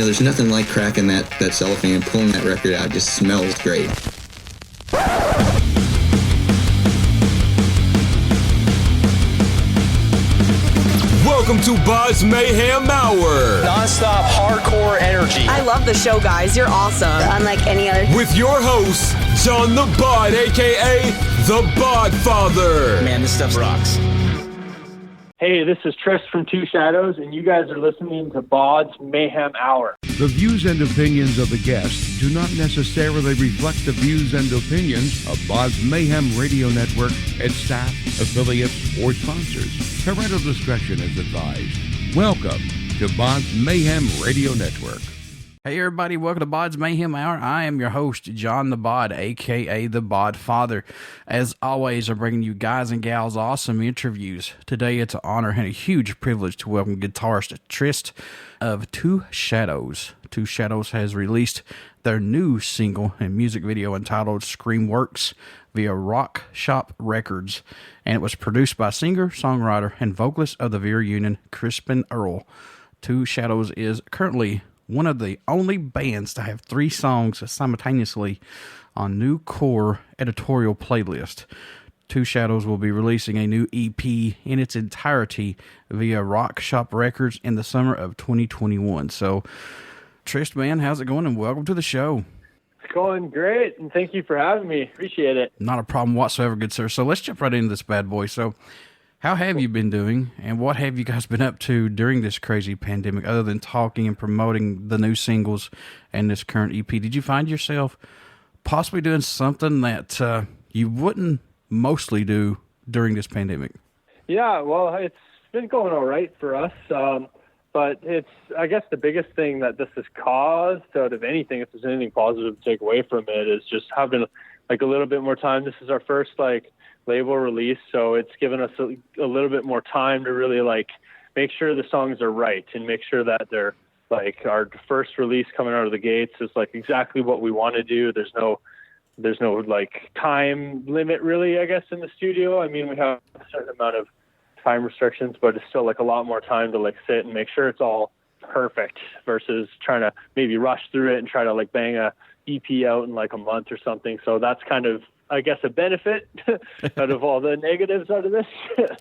there's nothing like cracking that cellophane, pulling that record out. It just smells great. Welcome to BODS Mayhem Hour. Non-stop hardcore energy. I love the show, guys. You're awesome. Unlike any other. With your host, John the Bod, a.k.a. the Bod Father. Man, this stuff rocks. Hey, this is Tryst from Two Shadows, and you guys are listening to BODS Mayhem Hour. The views and opinions of the guests do not necessarily reflect the views and opinions of BODS Mayhem Radio Network, its staff, affiliates, or sponsors. Parental discretion is advised. Welcome to BODS Mayhem Radio Network. Hey everybody, welcome to BODS Mayhem Hour. I am your host, John the Bod, a.k.a. the Bod Father. As always, I'm bringing you guys and gals awesome interviews. Today, it's an honor and a huge privilege to welcome Guitarist Tryst of Two Shadows. Two Shadows has released their new single and music video entitled Screamworks via Rock Shop Records, and it was produced by singer, songwriter, and vocalist of the Vera Union, Crispin Earl. Two Shadows is currently one of the only bands to have 3 songs simultaneously on New Core editorial playlist. Two Shadows will be releasing a new EP in its entirety via Rock Shop Records in the summer of 2021. So, Tryst, man, how's it going? And welcome to the show. It's going great, and thank you for having me. Appreciate it. Not a problem whatsoever, good sir. So let's jump right into this bad boy. So, how have you been doing, and what have you guys been up to during this crazy pandemic, other than talking and promoting the new singles and this current EP? Did you find yourself possibly doing something that you wouldn't mostly do during this pandemic? Yeah, well, it's been going all right for us, but it's, I guess the biggest thing that this has caused out of anything, if there's anything positive to take away from it, is just having like a little bit more time. This is our first label release, so it's given us a little bit more time to really make sure the songs are right and make sure that they're our first release coming out of the gates is exactly what we want to do. There's no time limit really, I guess, in the studio. I mean, we have a certain amount of time restrictions, but it's still a lot more time to sit and make sure it's all perfect versus trying to maybe rush through it and try to bang a EP out in a month or something. So that's kind of, I guess, a benefit out of all the negatives out of this.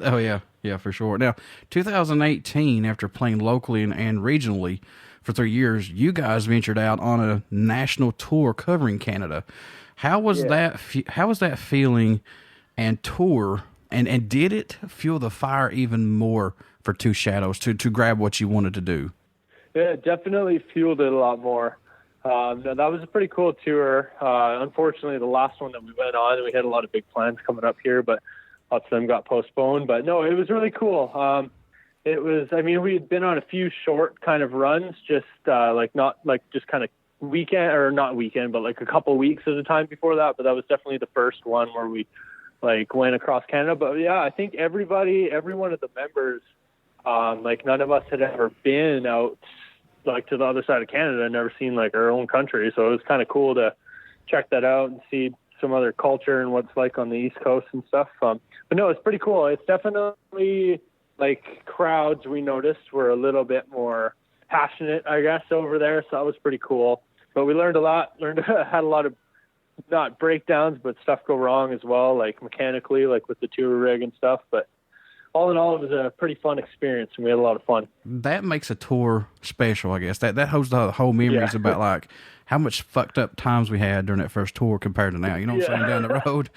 Oh, yeah. Yeah, for sure. Now, 2018, after playing locally and regionally for 3 years, you guys ventured out on a national tour covering Canada. How was that feeling and tour, and did it fuel the fire even more for Two Shadows to grab what you wanted to do? Yeah, it definitely fueled it a lot more. That was a pretty cool tour. Unfortunately, the last one that we went on, we had a lot of big plans coming up here, but lots of them got postponed. But no, it was really cool. It was, I mean, we had been on a few short kind of runs, just just kind of weekend, or not weekend, but a couple weeks at a time before that. But that was definitely the first one where we went across Canada. But yeah, I think every one of the members, none of us had ever been out to the other side of Canada and never seen our own country. So it was kind of cool to check that out and see some other culture and what's on the East Coast and stuff. But no, it's pretty cool. It's definitely crowds we noticed were a little bit more passionate, I guess, over there. So that was pretty cool. But we learned a lot, had a lot of not breakdowns, but stuff go wrong as well, mechanically, with the tour rig and stuff. But all in all, it was a pretty fun experience, and we had a lot of fun. That makes a tour special, I guess. That holds the whole memories about how much fucked up times we had during that first tour compared to now. You know what I'm saying? Down the road.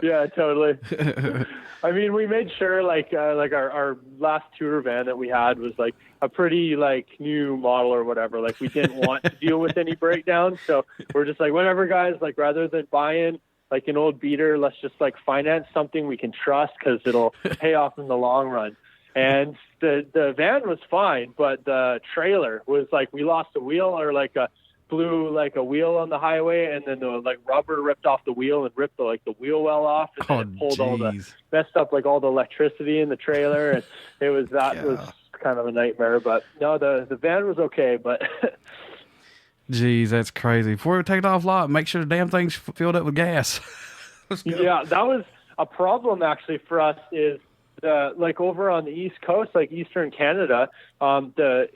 Yeah, totally. I mean, we made sure our last tour van that we had was a pretty new model or whatever. We didn't want to deal with any breakdowns, so we're just whatever, guys. Rather than buying an old beater, let's just finance something we can trust because it'll pay off in the long run. And the van was fine, but the trailer was we lost a wheel, or blew a wheel on the highway, and then the rubber ripped off the wheel and ripped the wheel well off, and then it pulled all the, messed up all the electricity in the trailer, and it was was kind of a nightmare. But no, the van was okay, but Jeez, that's crazy. Before we take it off lot, make sure the damn thing's filled up with gas. Yeah, that was a problem actually for us, is like over on the East Coast, like Eastern Canada, I know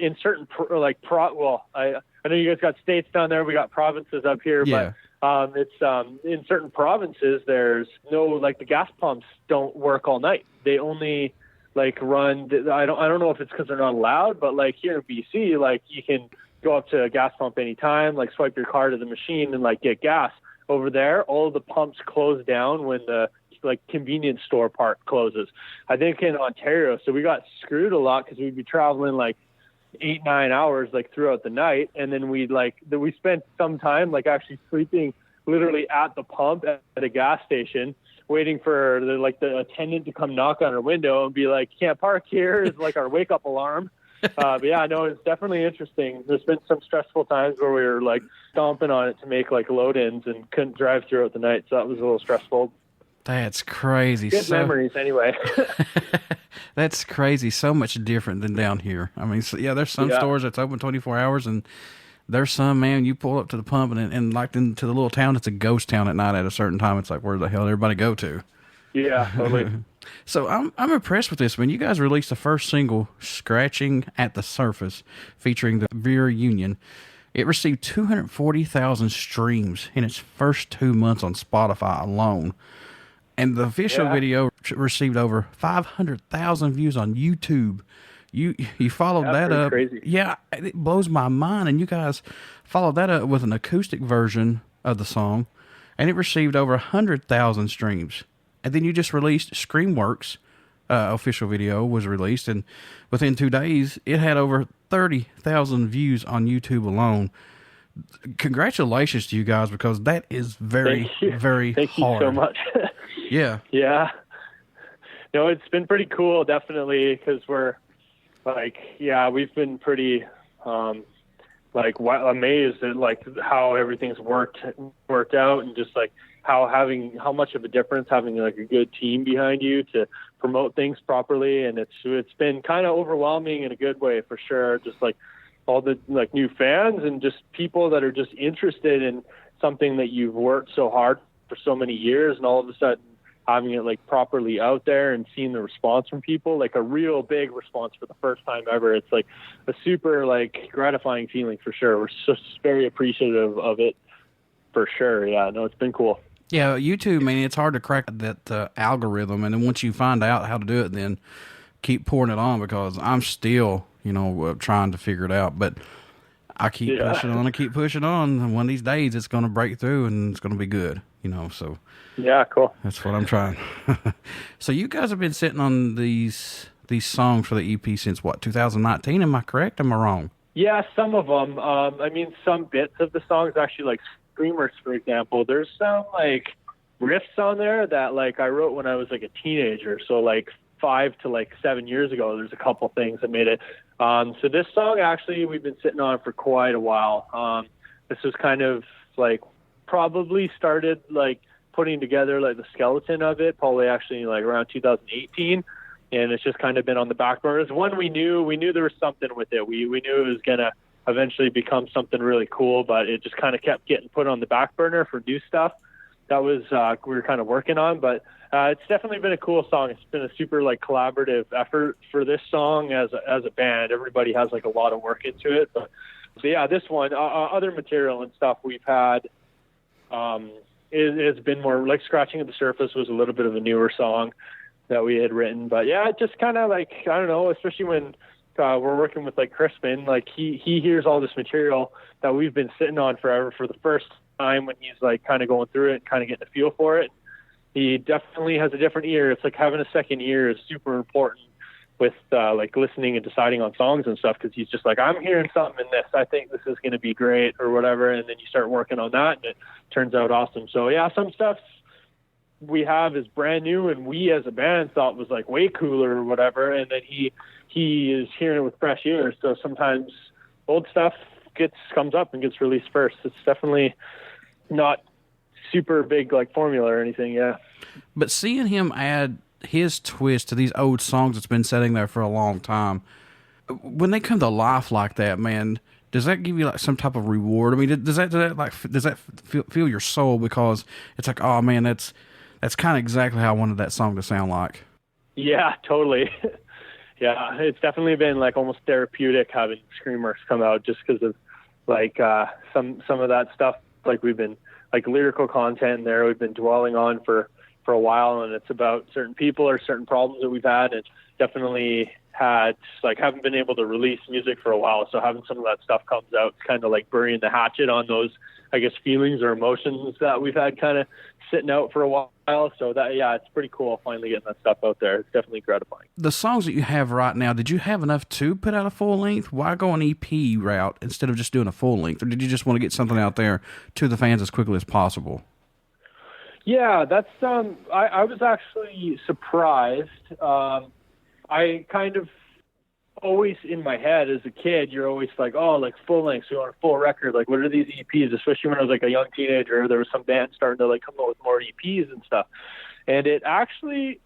you guys got states down there. We got provinces up here, Yeah. but it's in certain provinces. There's no, like, the gas pumps don't work all night. They only like run. I don't know if it's because they're not allowed, but like here in BC, like you can go up to a gas pump anytime, like swipe your card to the machine and like get gas. Over there, all of the pumps close down when the like convenience store part closes. I think in Ontario, so we got screwed a lot because we'd be traveling like 8-9 hours like throughout the night, and then we spent some time like actually sleeping literally at the pump at a gas station, waiting for the attendant to come knock on our window and be like, "Can't park here," is like our wake up alarm. But yeah, no, it's definitely interesting. There's been some stressful times where we were like stomping on it to make like load-ins and couldn't drive throughout the night, so that was a little stressful. That's crazy. Good memories anyway. That's crazy. So much different than down here. I mean, there's some stores that's open 24 hours, and there's some, man, you pull up to the pump and like into the little town, it's a ghost town at night at a certain time. It's like, where the hell did everybody go to? Yeah, totally. So I'm impressed with this. When you guys released the first single, Scratching at the Surface, featuring the Vera Union, it received 240,000 streams in its first 2 months on Spotify alone. And the official video received over 500,000 views on YouTube. You followed that up. Crazy. Yeah, it blows my mind. And you guys followed that up with an acoustic version of the song, and it received over 100,000 streams. And then you just released Screamworks, official video was released, and within 2 days, it had over 30,000 views on YouTube alone. Congratulations to you guys, because that is very, very Thank hard. you so much. Yeah. Yeah. No, it's been pretty cool, definitely, because we're like, we've been pretty amazed at like how everything's worked out, and just like how much of a difference having like a good team behind you to promote things properly. And it's been kind of overwhelming in a good way, for sure. Just like all the like new fans and just people that are just interested in something that you've worked so hard for so many years, and all of a sudden having it like properly out there and seeing the response from people, like a real big response for the first time ever. It's like a super like gratifying feeling, for sure. We're just very appreciative of it, for sure. Yeah, no, it's been cool. Yeah, YouTube, man, it's hard to crack that algorithm, and then once you find out how to do it, then keep pouring it on, because I'm still, trying to figure it out. But I keep pushing on and keep pushing on, and one of these days it's going to break through and it's going to be good, so. Yeah, cool. That's what I'm trying. So you guys have been sitting on these songs for the EP since, what, 2019? Am I correct? Am I wrong? Yeah, some of them. Some bits of the songs, actually, like Screamworks, for example, there's some like riffs on there that like I wrote when I was like a teenager. So like 5 to 7 years ago, there's a couple things that made it. So this song, actually, we've been sitting on for quite a while. This was kind of like probably started like putting together like the skeleton of it, probably actually like around 2018. And it's just kind of been on the back burner. It's one we knew there was something with it. We knew it was going to eventually become something really cool, but it just kind of kept getting put on the back burner for new stuff that was we were kind of working on. But it's definitely been a cool song. It's been a super like collaborative effort for this song as a band. Everybody has like a lot of work into it. But yeah, this one, other material and stuff we've had, it's been more like Scratching at the Surface was a little bit of a newer song that we had written. But yeah, it just kind of like, I don't know, especially when we're working with like Crispin, like he hears all this material that we've been sitting on forever for the first time, when he's like kind of going through it and kind of getting a feel for it. He definitely has a different ear. It's like having a second ear is super important with like listening and deciding on songs and stuff, because he's just like, I'm hearing something in this, I think this is going to be great or whatever, and then you start working on that and it turns out awesome. So yeah, some stuff we have is brand new and we as a band thought was like way cooler or whatever, and then he is hearing it with fresh ears. So sometimes old stuff comes up and gets released first. It's definitely not super big like formula or anything. Yeah, but seeing him add his twist to these old songs that's been sitting there for a long time, when they come to life like that, man, does that give you like some type of reward? I mean, does that feel your soul, because it's like, oh man, that's kind of exactly how I wanted that song to sound like? Yeah, totally. Yeah, it's definitely been like almost therapeutic having Screamworks come out, just because of like some of that stuff. Like we've been like lyrical content in there we've been dwelling on for a while, and it's about certain people or certain problems that we've had, and definitely haven't been able to release music for a while. So having some of that stuff comes out, kind of like burying the hatchet on those, I guess, feelings or emotions that we've had kind of sitting out for a while. So that, yeah, it's pretty cool finally getting that stuff out there. It's definitely gratifying. The songs that you have right now, did you have enough to put out a full length? Why go an EP route instead of just doing a full length? Or did you just want to get something out there to the fans as quickly as possible? Yeah, that's, I was actually surprised. I kind of always in my head as a kid, you're always like, oh, like full length, so you want a full record. Like, what are these EPs? Especially when I was like a young teenager, there was some bands starting to like come out with more EPs and stuff. And it actually,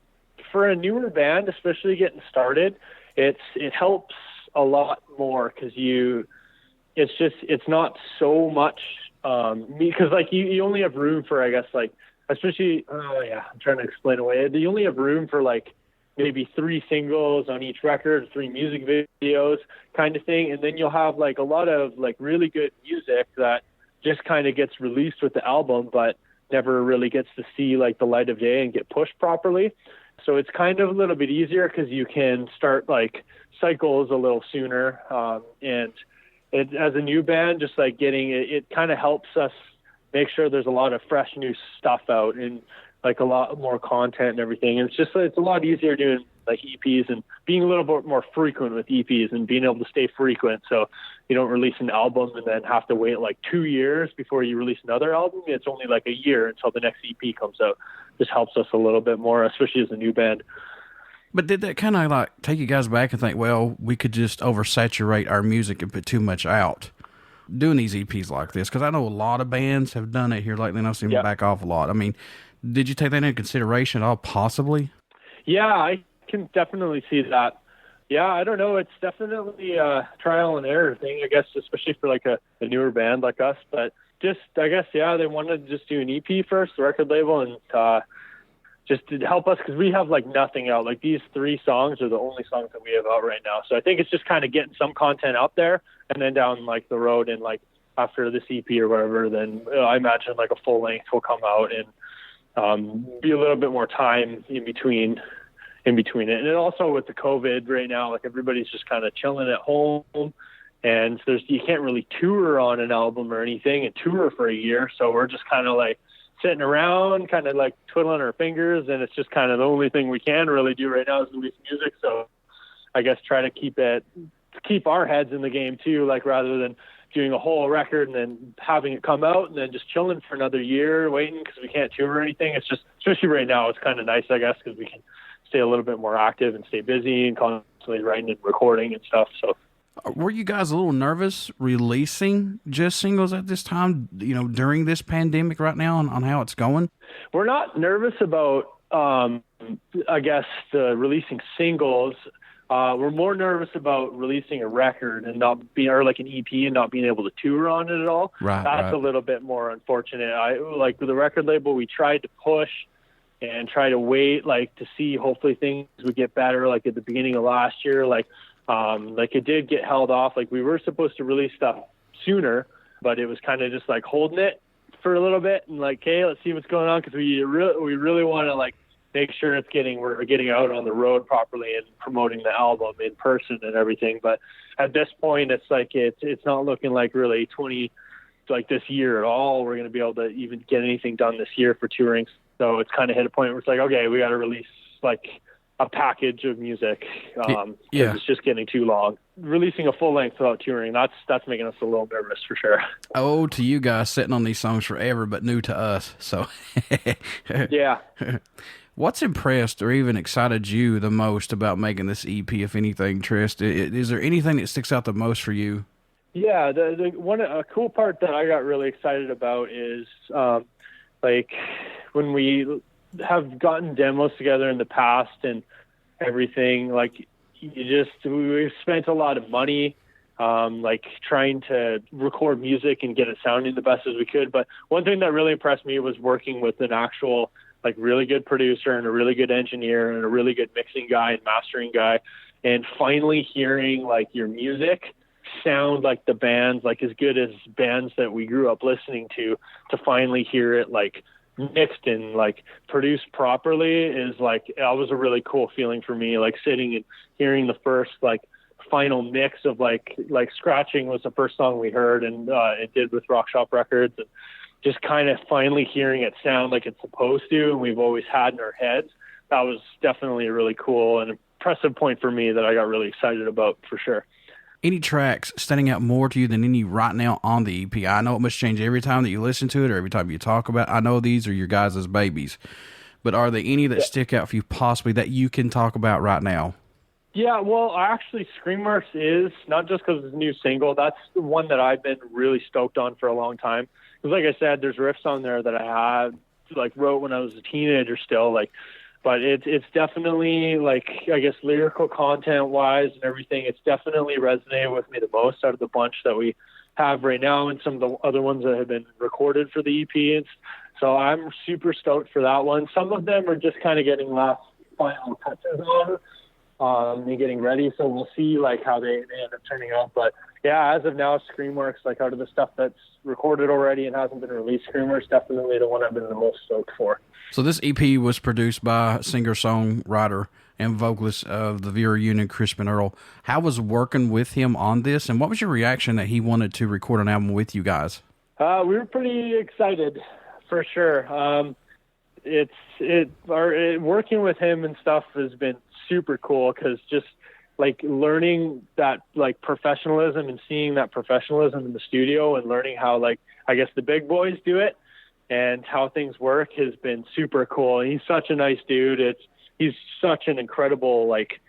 for a newer band, especially getting started, it helps a lot more because it's not so much, because like you only have room for, I guess, like, especially, I'm trying to explain away. You only have room for like maybe 3 singles on each record, 3 music videos kind of thing. And then you'll have like a lot of like really good music that just kind of gets released with the album, but never really gets to see like the light of day and get pushed properly. So it's kind of a little bit easier because you can start like cycles a little sooner. And it, as a new band, just like getting it kind of helps us make sure there's a lot of fresh new stuff out and like a lot more content and everything. And it's a lot easier doing like EPs and being a little bit more frequent with EPs and being able to stay frequent. So you don't release an album and then have to wait like 2 years before you release another album. It's only like a year until the next EP comes out. This helps us a little bit more, especially as a new band. But did that kind of like take you guys back and think, well, we could just oversaturate our music and put too much out doing these EPs like this? Because I know a lot of bands have done it here lately, and I've seen them back off a lot. I mean, did you take that into consideration at all, possibly? Yeah, I can definitely see that. Yeah, I don't know. It's definitely a trial and error thing, I guess, especially for like a newer band like us. But just, I guess, yeah, they wanted to just do an EP first, the record label, and just to help us because we have like nothing out. Like these 3 songs are the only songs that we have out right now. So I think it's just kind of getting some content out there, and then down like the road and like after this EP or whatever, then I imagine like a full length will come out and be a little bit more time in between it. And then also with the COVID right now, like everybody's just kind of chilling at home, and you can't really tour on an album or anything and tour for a year. So we're just kind of like sitting around, kind of like twiddling our fingers, and it's just kind of the only thing we can really do right now is release music. So I guess try to keep our heads in the game too, like rather than doing a whole record and then having it come out and then just chilling for another year waiting because we can't tour or anything. It's just, especially right now, it's kind of nice, I guess, because we can stay a little bit more active and stay busy and constantly writing and recording and stuff. So were you guys a little nervous releasing just singles at this time, during this pandemic right now on how it's going? We're not nervous about, I guess, the releasing singles. We're more nervous about releasing a record and or like an EP and not being able to tour on it at all. That's a little bit more unfortunate. Like with the record label, we tried to push and try to wait, like to see hopefully things would get better. Like at the beginning of last year, like it did get held off. Like we were supposed to release stuff sooner, but it was kind of just like holding it for a little bit and like, hey, let's see what's going on, because we really want to like make sure we're getting out on the road properly and promoting the album in person and everything. But at this point, it's like it's not looking like really like this year at all. We're going to be able to even get anything done this year for touring. So it's kind of hit a point where it's like, okay, we got to release like a package of music. It's just getting too long. Releasing a full length without touring, that's making us a little nervous for sure. Oh, to you guys sitting on these songs forever, but new to us. So yeah. What's impressed or even excited you the most about making this EP, if anything, Tryst? Is there anything that sticks out the most for you? Yeah, a cool part that I got really excited about is like when we have gotten demos together in the past and everything. Like we've spent a lot of money like trying to record music and get it sounding the best as we could. But one thing that really impressed me was working with an actual like really good producer and a really good engineer and a really good mixing guy and mastering guy. And finally hearing like your music sound like the bands, like as good as bands that we grew up listening to finally hear it like mixed and like produced properly is like, that was a really cool feeling for me. Like sitting and hearing the first like final mix of like Scratching was the first song we heard, and it did with Rock Shop Records, and just kind of finally hearing it sound like it's supposed to, and we've always had in our heads. That was definitely a really cool and impressive point for me that I got really excited about, for sure. Any tracks standing out more to you than any right now on the EP? I know it must change every time that you listen to it or every time you talk about it. I know these are your guys' babies, but are there any that stick out for you possibly that you can talk about right now? Yeah, well, actually, Screamworks is, not just because it's a new single, that's the one that I've been really stoked on for a long time. Because like I said, there's riffs on there that I had, like, wrote when I was a teenager still, like, but it's definitely, like, I guess lyrical content-wise and everything, it's definitely resonated with me the most out of the bunch that we have right now and some of the other ones that have been recorded for the EP. So I'm super stoked for that one. Some of them are just kind of getting last final touches on and getting ready, so we'll see, like, how they end up turning out. But, yeah, as of now, Screamworks, like, out of the stuff that's recorded already and hasn't been released, Screamworks definitely the one I've been the most stoked for. So this EP was produced by singer-songwriter and vocalist of the Vera Union, Crispin Earl. How was working with him on this, and what was your reaction that he wanted to record an album with you guys? We were pretty excited, for sure. Working with him and stuff has been super cool, because just like learning that like professionalism and seeing that professionalism in the studio and learning how, like, I guess the big boys do it and how things work has been super cool. And he's such a nice dude. He's such an incredible, like,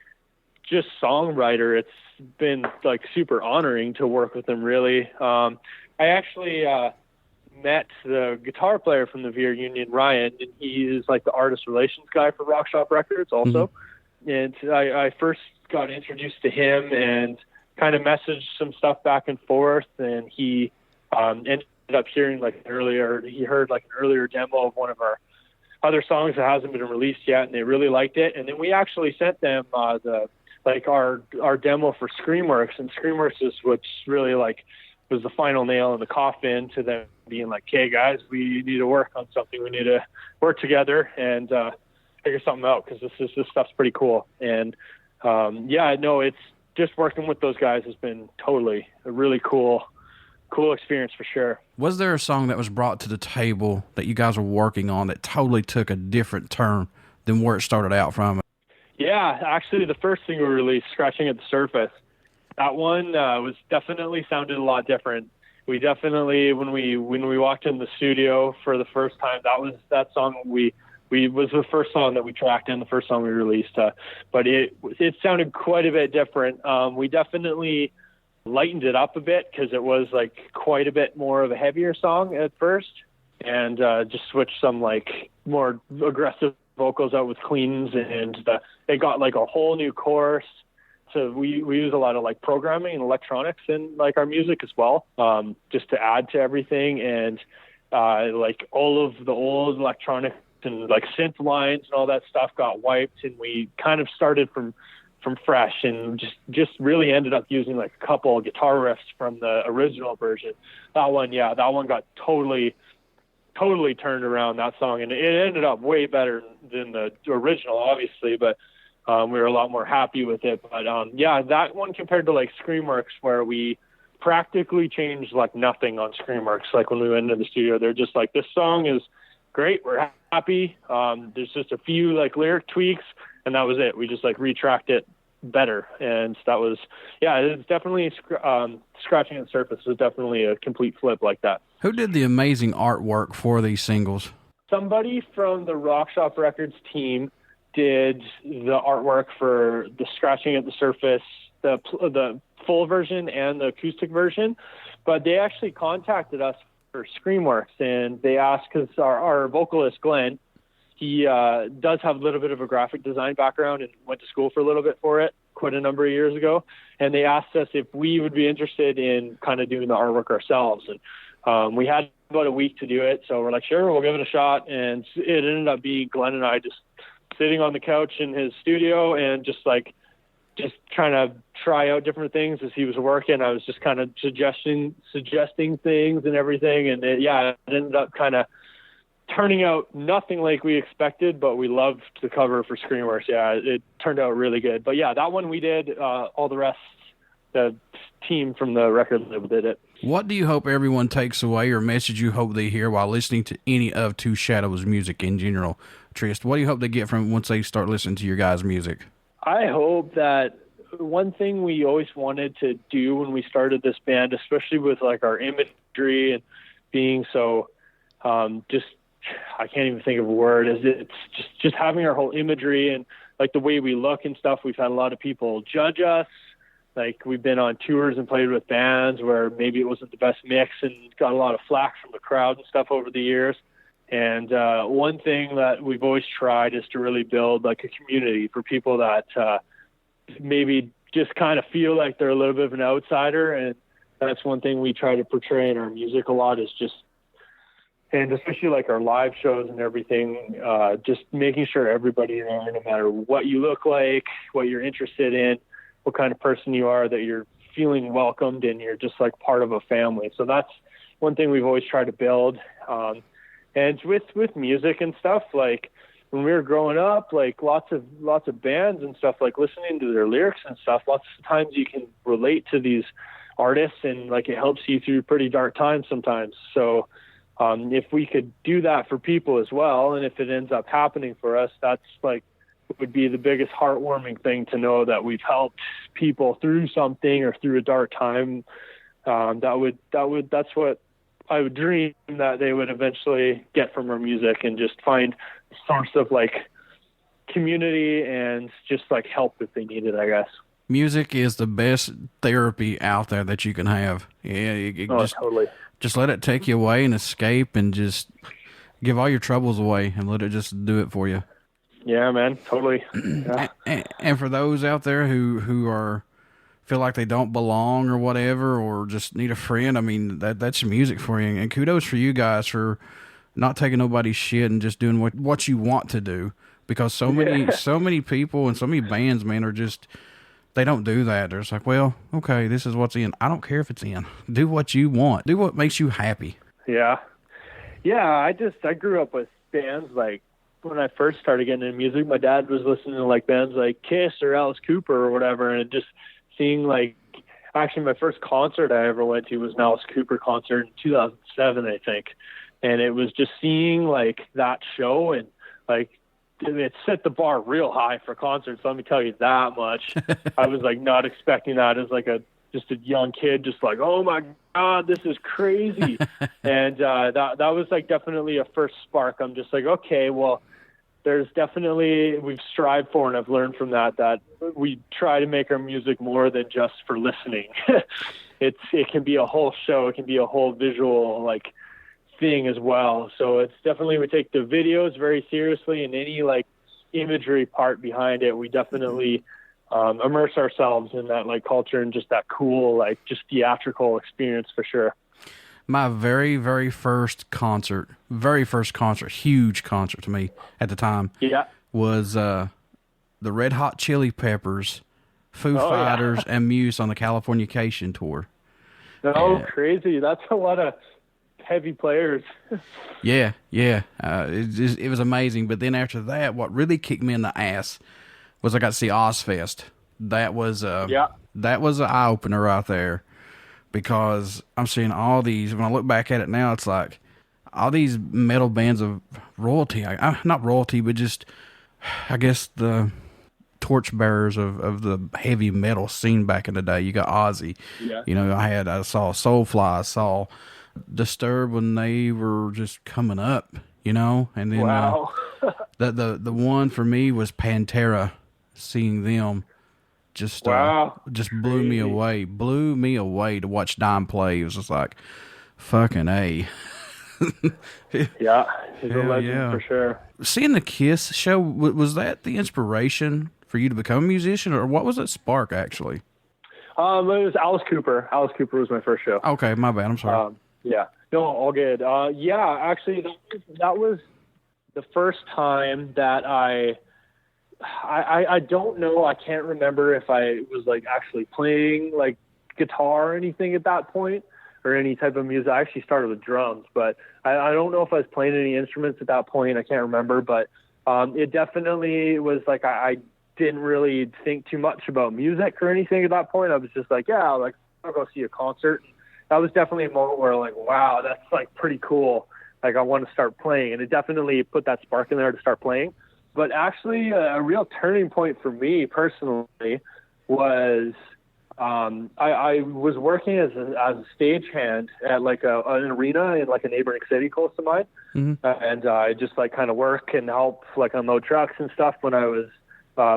just songwriter. It's been like super honoring to work with him, really. I actually met the guitar player from the Vera Union, Ryan, and he is like the artist relations guy for Rock Shop Records also. Mm-hmm. And I first got introduced to him and kind of messaged some stuff back and forth, and he ended up hearing he heard like an earlier demo of one of our other songs that hasn't been released yet, and they really liked it. And then we actually sent them our demo for Screamworks, and Screamworks is what's really like was the final nail in the coffin to them being like, "Hey guys, we need to work on something. We need to work together and figure something out, because this stuff's pretty cool." And it's just working with those guys has been totally a really cool experience, for sure. Was there a song that was brought to the table that you guys were working on that totally took a different turn than where it started out from? Yeah, actually the first thing we released, Scratching at the Surface, that one was definitely sounded a lot different. We definitely, when we walked in the studio for the first time, that song we was the first song that we tracked in, the first song we released, but it sounded quite a bit different. We definitely lightened it up a bit, because it was like quite a bit more of a heavier song at first, and just switched some like more aggressive vocals out with cleans, and it got like a whole new chorus. So we use a lot of like programming and electronics in like our music as well, just to add to everything. And like all of the old electronics and like synth lines and all that stuff got wiped, and we kind of started from fresh, and just really ended up using like a couple guitar riffs from the original version. That one got totally turned around, that song, and it ended up way better than the original, obviously, but we were a lot more happy with it. But that one compared to like Screamworks, where we practically changed like nothing on Screamworks. Like when we went into the studio, they're just like, this song is great, we're happy. There's just a few like lyric tweaks, and that was it. We just like retracked it better, and that was it's definitely Scratching at the Surface was definitely a complete flip like that. Who did the amazing artwork for these singles? Somebody from the Rock Shop Records team did the artwork for the Scratching at the Surface, the full version and the acoustic version, but they actually contacted us for Screamworks, and they asked, because our vocalist Glen, he does have a little bit of a graphic design background and went to school for a little bit for it quite a number of years ago. And they asked us if we would be interested in kind of doing the artwork ourselves. And we had about a week to do it. So we're like, sure, we'll give it a shot. And it ended up being Glen and I just sitting on the couch in his studio and just trying to try out different things as he was working. I was just kind of suggesting things and everything. And it ended up kind of turning out nothing like we expected, but we loved the cover for Screamworks. Yeah, it turned out really good. But yeah, that one we did. All the rest, the team from the record label did it. What do you hope everyone takes away, or message you hope they hear while listening to any of Two Shadows music in general? Tryst, what do you hope they get from once they start listening to your guys' music? I hope that one thing we always wanted to do when we started this band, especially with like our imagery and being so I can't even think of a word, is it's just having our whole imagery and like the way we look and stuff. We've had a lot of people judge us. Like we've been on tours and played with bands where maybe it wasn't the best mix and got a lot of flack from the crowd and stuff over the years. And one thing that we've always tried is to really build like a community for people that maybe just kind of feel like they're a little bit of an outsider. And that's one thing we try to portray in our music a lot, is just, and especially like our live shows and everything, just making sure everybody there, no matter what you look like, what you're interested in, what kind of person you are, that you're feeling welcomed and you're just like part of a family. So that's one thing we've always tried to build. And with music and stuff, like when we were growing up, like lots of bands and stuff, like listening to their lyrics and stuff, lots of times you can relate to these artists and like it helps you through pretty dark times sometimes. So if we could do that for people as well, and if it ends up happening for us, that's like would be the biggest heartwarming thing to know that we've helped people through something or through a dark time. That's what I would dream that they would eventually get from our music, and just find a source of like community and just like help if they need it, I guess. Music is the best therapy out there that you can have. Yeah, totally. Just let it take you away and escape, and just give all your troubles away and let it just do it for you. Yeah, man, totally. Yeah. And for those out there who feel like they don't belong or whatever, or just need a friend, I mean, that's music for you. And kudos for you guys for not taking nobody's shit and just doing what you want to do, because so many people and so many bands, man, are just, they don't do that. They're just like, well, okay, this is what's in. I don't care if it's in. Do what you want. Do what makes you happy. Yeah. Yeah, I grew up with bands. Like when I first started getting into music, my dad was listening to like bands like Kiss or Alice Cooper or whatever, and just seeing like, actually my first concert I ever went to was an Alice Cooper concert in 2007, I think. And it was just seeing like that show, and like it set the bar real high for concerts. Let me tell you that much. I was like not expecting that as like just a young kid, just like, oh my God, this is crazy. And that was like definitely a first spark. I'm just like, okay, well, there's definitely, we've strived for, and I've learned from that we try to make our music more than just for listening. It can be a whole show. It can be a whole visual like thing as well. So it's definitely, we take the videos very seriously, and any like imagery part behind it, we definitely immerse ourselves in that like culture and just that cool, like just theatrical experience for sure. My very, very first concert, huge concert to me at the time, was the Red Hot Chili Peppers, Foo Fighters, and Muse on the Californication tour. Crazy. That's a lot of heavy players. Yeah. It was amazing. But then after that, what really kicked me in the ass was I got to see Ozfest. That was an eye-opener right there. Because I'm seeing all these, when I look back at it now, it's like all these metal bands of royalty, not royalty, but just, I guess, the torchbearers of the heavy metal scene back in the day. You got Ozzy. Yeah. You know, I saw Soulfly, I saw Disturbed when they were just coming up, you know, and then the one for me was Pantera. Seeing them just blew me away to watch Dime play. It was just like, fucking A. Yeah, he's a legend for sure. Seeing the Kiss show, was that the inspiration for you to become a musician, or what was that spark actually? It was Alice Cooper. Alice Cooper was my first show. Okay, my bad. I'm sorry. Yeah. No, all good. Yeah, actually, that was the first time that I don't know. I can't remember if I was like actually playing like guitar or anything at that point, or any type of music. I actually started with drums, but I don't know if I was playing any instruments at that point. I can't remember, but it definitely was like I didn't really think too much about music or anything at that point. I was just like, yeah, like I'll go see a concert. That was definitely a moment where like, wow, that's like pretty cool. Like I want to start playing, and it definitely put that spark in there to start playing. But actually, a real turning point for me personally was I was working as a stagehand at like an arena in like a neighboring city close to mine, and I just like kind of work and help like unload trucks and stuff when I was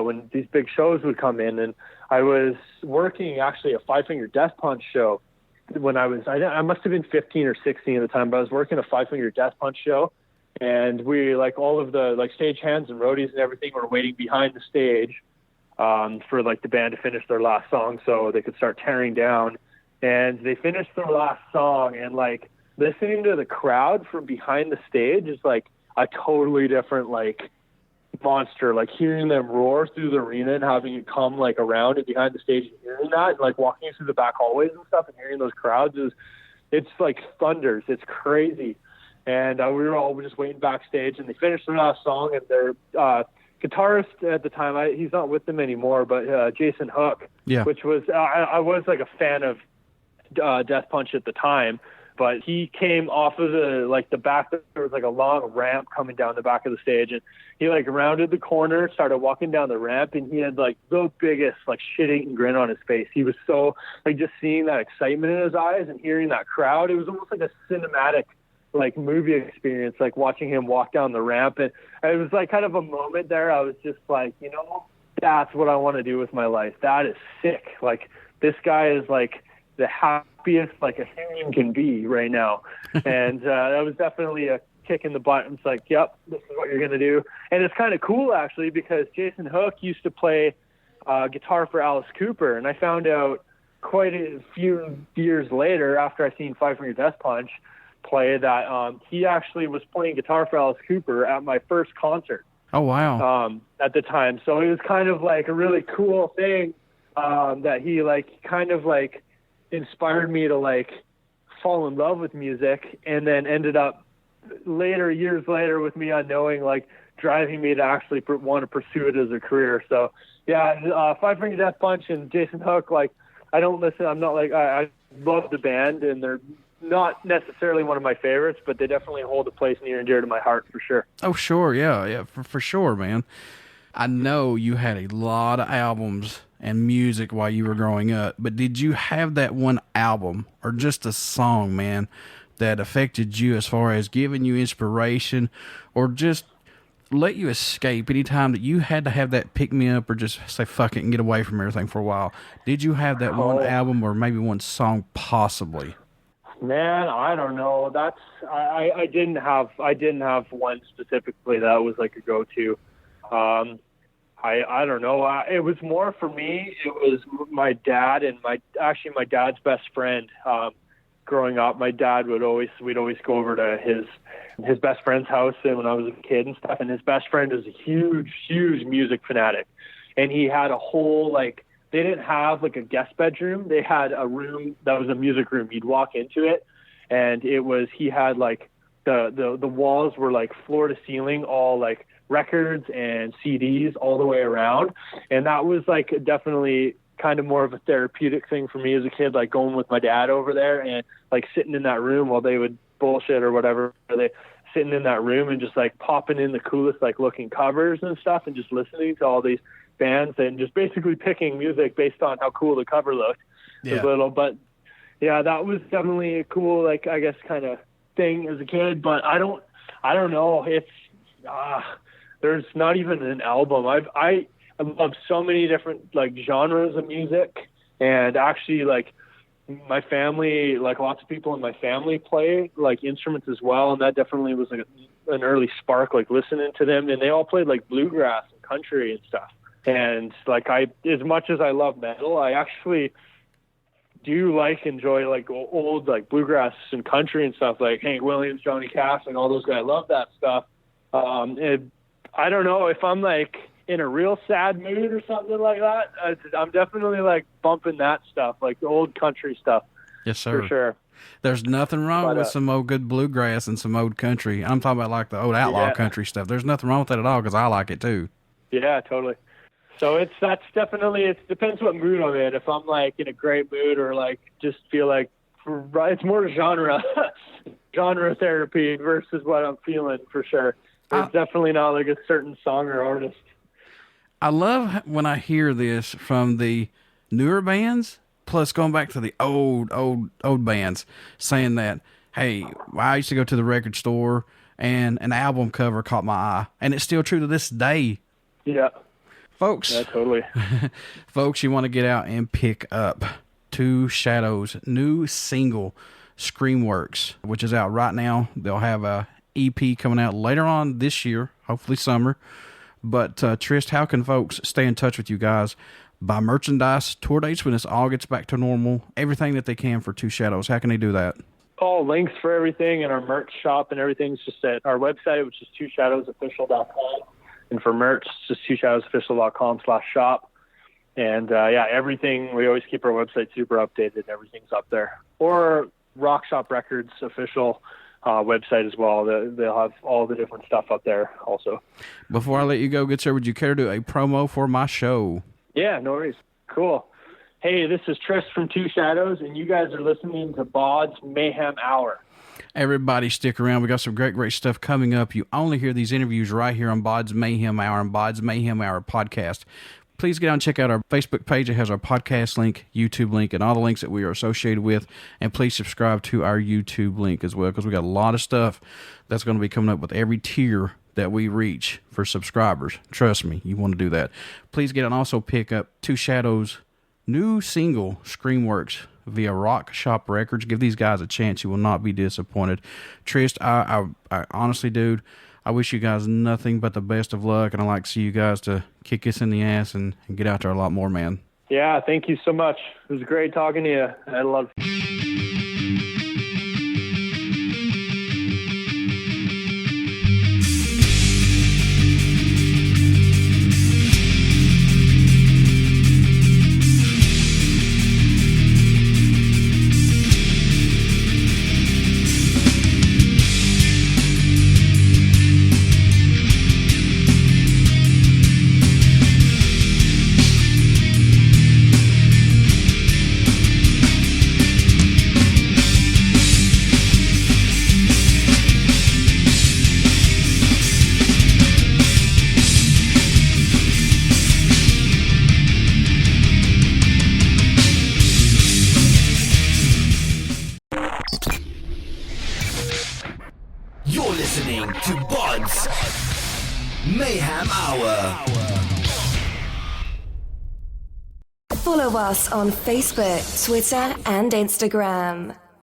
when these big shows would come in. And I was working actually a Five Finger Death Punch show when I must have been 15 or 16 at the time, but I was working a Five Finger Death Punch show. And we, like, all of the, like, stage hands and roadies and everything were waiting behind the stage for, like, the band to finish their last song so they could start tearing down. And they finished their last song, and, like, listening to the crowd from behind the stage is, like, a totally different, like, monster. Like, hearing them roar through the arena and having it come, like, around and behind the stage and hearing that, and, like, walking through the back hallways and stuff and hearing those crowds it's, like, thunders. It's crazy. And we were all just waiting backstage, and they finished their last song, and their guitarist at the time, he's not with them anymore, but Jason Hook, which was, I was like a fan of Death Punch at the time, but he came off of the back, there was like a long ramp coming down the back of the stage, and he like rounded the corner, started walking down the ramp, and he had like the biggest like shit-eating grin on his face. He was so, like, just seeing that excitement in his eyes and hearing that crowd, it was almost like a cinematic like movie experience, like watching him walk down the ramp. And it was like kind of a moment there. I was just like, you know, that's what I want to do with my life. That is sick. Like, this guy is like the happiest like a human can be right now. And that was definitely a kick in the butt. It's like, yep, this is what you're going to do. And it's kind of cool actually, because Jason Hook used to play guitar for Alice Cooper. And I found out quite a few years later, after I seen Five Finger Death Punch play, that he actually was playing guitar for Alice Cooper at my first concert. Oh, wow. At the time. So it was kind of like a really cool thing that he like kind of like inspired me to like fall in love with music, and then ended up years later with me unknowing, like driving me to actually want to pursue it as a career. So yeah, Five Finger Death Punch and Jason Hook, like I don't listen, I'm not like, I love the band, and they're not necessarily one of my favorites, but they definitely hold a place near and dear to my heart for sure. Oh, sure. Yeah, for sure, man. I know you had a lot of albums and music while you were growing up, but did you have that one album or just a song, man, that affected you as far as giving you inspiration or just let you escape anytime that you had to have that pick me up or just say fuck it and get away from everything for a while? Did you have that one album or maybe one song possibly? Man, I don't know. That's I didn't have one specifically that was like a go-to. I don't know. It was more for me. It was my dad and my dad's best friend. Growing up, my dad we'd always go over to his best friend's house, and when I was a kid and stuff. And his best friend was a huge music fanatic, and he had a whole like. They didn't have like a guest bedroom. They had a room that was a music room. You'd walk into it, and he had like the walls were like floor to ceiling, all like records and CDs all the way around. And that was like definitely kind of more of a therapeutic thing for me as a kid, like going with my dad over there and like sitting in that room while they would bullshit or whatever. They sitting in that room and just like popping in the coolest like looking covers and stuff, and just listening to all these bands and just basically picking music based on how cool the cover looked. Yeah. A little, but yeah, that was definitely a cool, like, I guess kind of thing as a kid, but I don't know. It's, there's not even an album. I love so many different like genres of music, and actually like my family, like lots of people in my family play like instruments as well. And that definitely was like an early spark, like listening to them, and they all played like bluegrass and country and stuff. And like as much as I love metal, I actually do enjoy like old like bluegrass and country and stuff, like Hank Williams, Johnny Cash, like all those guys. I love that stuff. I don't know if I'm like in a real sad mood or something like that. I'm definitely like bumping that stuff, like the old country stuff. Yes, sir. For sure. There's nothing wrong with some old good bluegrass and some old country. I'm talking about like the old outlaw country stuff. There's nothing wrong with that at all because I like it too. Yeah, totally. So that's definitely, it depends what mood I'm in. If I'm like in a great mood or like just feel like it's more genre therapy versus what I'm feeling for sure. It's definitely not like a certain song or artist. I love when I hear this from the newer bands, plus going back to the old bands, saying that, hey, I used to go to the record store and an album cover caught my eye. And it's still true to this day. Yeah. Folks. Yeah, totally. Folks, you want to get out and pick up Two Shadows' new single, Screamworks, which is out right now. They'll have a EP coming out later on this year, hopefully summer. But Tryst, how can folks stay in touch with you guys? Buy merchandise, tour dates when this all gets back to normal, everything that they can for Two Shadows. How can they do that? All links for everything and our merch shop and everything's just at our website, which is twoshadowsofficial.com. And for merch, it's just twoshadowsofficial.com/shop. And everything, we always keep our website super updated. Everything's up there. Or Rock Shop Records official website as well. They'll have all the different stuff up there also. Before I let you go, good sir, would you care to do a promo for my show? Yeah, no worries. Cool. Hey, this is Tryst from Two Shadows, and you guys are listening to BODS Mayhem Hour. Everybody stick around. We got some great stuff coming up. You only hear these interviews right here on BODS Mayhem Hour and BODS Mayhem Hour Podcast. Please get out and check out our Facebook page. It has our podcast link, YouTube link, and all the links that we are associated with. And please subscribe to our YouTube link as well, because we got a lot of stuff that's going to be coming up with every tier that we reach for subscribers. Trust me, you want to do that. Please get out and also pick up Two Shadows' new single, Screamworks, via Rock Shop Records. Give these guys a chance. You will not be disappointed. Tryst, I honestly, dude, I wish you guys nothing but the best of luck, and I'd like to see you guys to kick us in the ass and get out there a lot more, man. Yeah, thank you so much. It was great talking to you. I love You're listening to BODS Mayhem Hour. Follow us on Facebook, Twitter, and Instagram.